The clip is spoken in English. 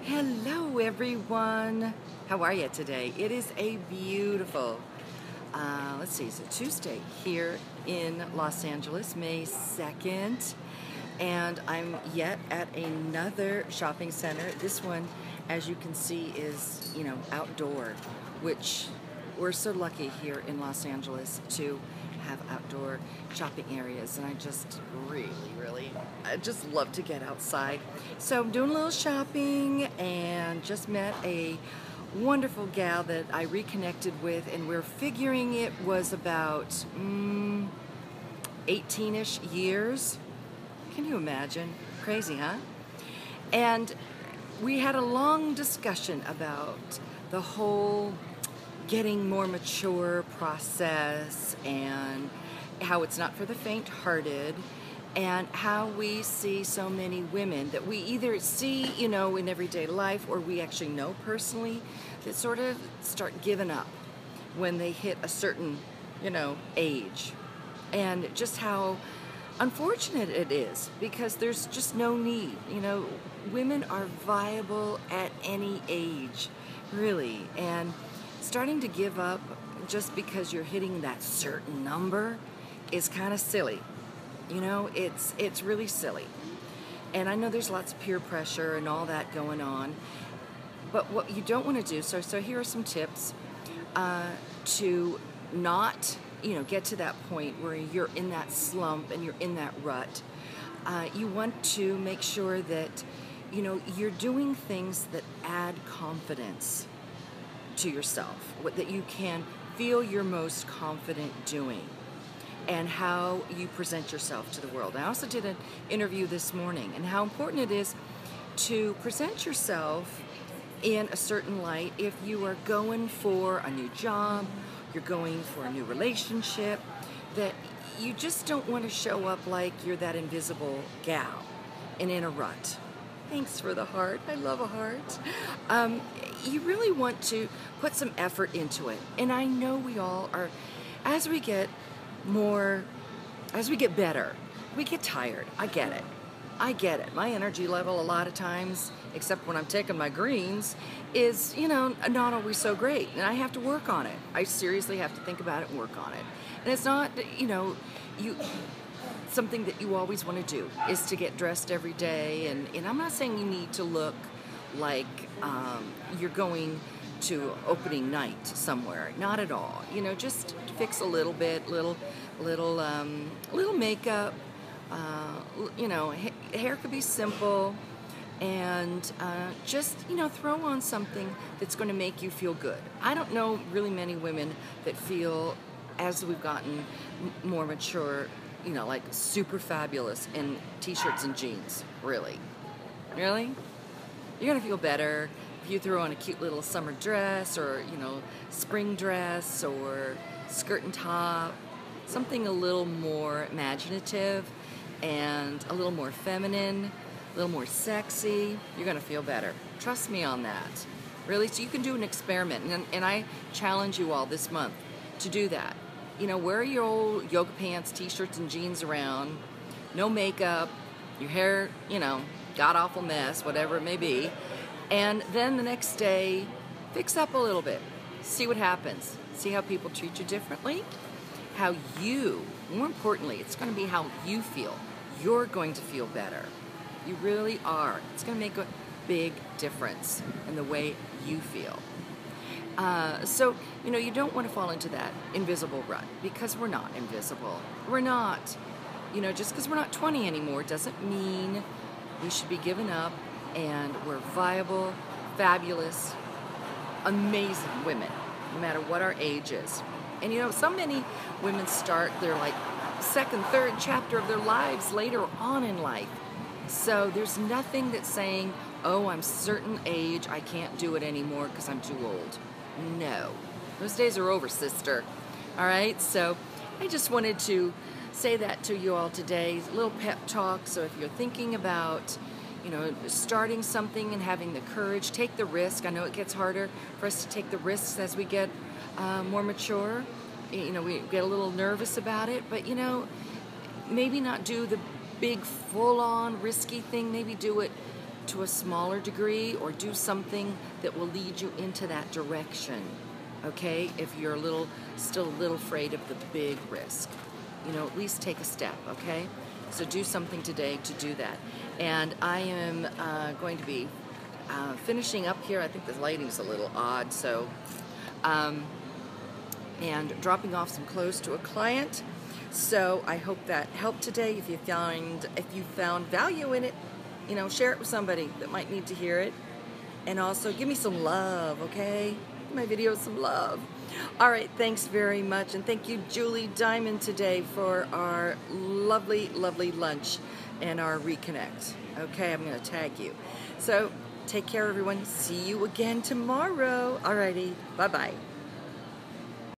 Hello, everyone. How are you today? It is a beautiful, let's see, it's a Tuesday here in Los Angeles, May 2nd. And I'm yet at another shopping center. This one, as you can see, is, outdoor, which we're so lucky here in Los Angeles to have outdoor shopping areas, and I just I just love to get outside. So I'm doing a little shopping and just met a wonderful gal that I reconnected with, and we're figuring it was about 18-ish years. Can you imagine? Crazy, huh? And we had a long discussion about the whole getting more mature process and how it's not for the faint-hearted, and how we see so many women that we either see, in everyday life, or we actually know personally, that sort of start giving up when they hit a certain, age. And just how unfortunate it is, because there's just no need. Women are viable at any age, really. And starting to give up just because you're hitting that certain number is kind of silly. It's really silly. And I know there's lots of peer pressure and all that going on. But what you don't want to do, so here are some tips to not, get to that point where you're in that slump and you're in that rut. You want to make sure that, you're doing things that add confidence to yourself, that you can feel your most confident doing, and how you present yourself to the world. I also did an interview this morning, and how important it is to present yourself in a certain light if you are going for a new job, you're going for a new relationship, that you just don't want to show up like you're that invisible gal and in a rut. Thanks for the heart. I love a heart. You really want to put some effort into it. And I know we all are, as we get better, we get tired. I get it. My energy level a lot of times, except when I'm taking my greens, is, not always so great. And I have to work on it. I seriously have to think about it and work on it. And it's not, something that you always want to do is to get dressed every day. And I'm not saying you need to look like you're going to opening night somewhere. Not at all. Just fix a little bit, little makeup. Hair could be simple, and just throw on something that's going to make you feel good. I don't know really many women that feel, as we've gotten more mature, like super fabulous in t-shirts and jeans. Really? You're gonna feel better if you throw on a cute little summer dress, or spring dress, or skirt and top, something a little more imaginative and a little more feminine, a little more sexy. You're gonna feel better. Trust me on that. Really. So you can do an experiment, and I challenge you all this month to do that. Wear your old yoga pants, t-shirts, and jeans around, no makeup, your hair, god-awful mess, whatever it may be, and then the next day, fix up a little bit. See what happens. See how people treat you differently. More importantly, it's going to be how you feel. You're going to feel better. You really are. It's going to make a big difference in the way you feel. So, you don't want to fall into that invisible rut, because we're not invisible. We're not. Just because we're not 20 anymore doesn't mean we should be giving up, and we're viable, fabulous, amazing women, no matter what our age is. And so many women start their second, third chapter of their lives later on in life. So there's nothing that's saying, oh, I'm certain age, I can't do it anymore because I'm too old. No. Those days are over, sister. All right? So I just wanted to say that to you all today. A little pep talk. So if you're thinking about, starting something and having the courage, take the risk. I know it gets harder for us to take the risks as we get more mature. We get a little nervous about it, but, maybe not do the big full-on risky thing. Maybe do it to a smaller degree, or do something that will lead you into that direction. Okay, if you're still a little afraid of the big risk, at least take a step. Okay, so do something today to do that. And I am going to be finishing up here. I think the lighting's a little odd, so and dropping off some clothes to a client. So I hope that helped today. If you found value in it, share it with somebody that might need to hear it. And also give me some love, okay? Give my videos some love. All right, thanks very much. And thank you, Julie Diamond, today for our lovely, lovely lunch and our reconnect. Okay, I'm going to tag you. So take care, everyone. See you again tomorrow. All righty. Bye-bye.